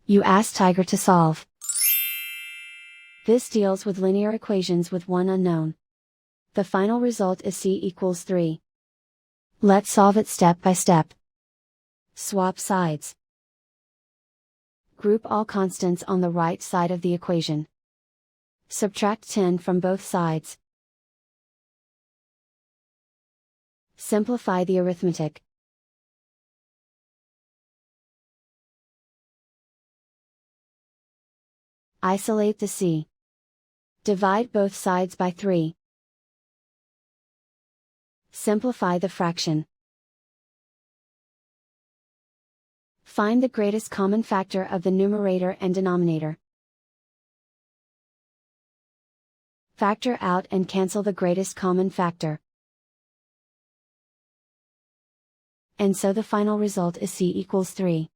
You ask Tiger to solve. This deals with linear equations with one unknown. The final result is c equals 3. Let's solve it step by step. Swap sides. Group all constants on the right side of the equation. Subtract 10 from both sides. Simplify the arithmetic. Isolate the c. Divide both sides by 3. Simplify the fraction. Find the greatest common factor of the numerator and denominator. Factor out and cancel the greatest common factor. And so the final result is c equals 3.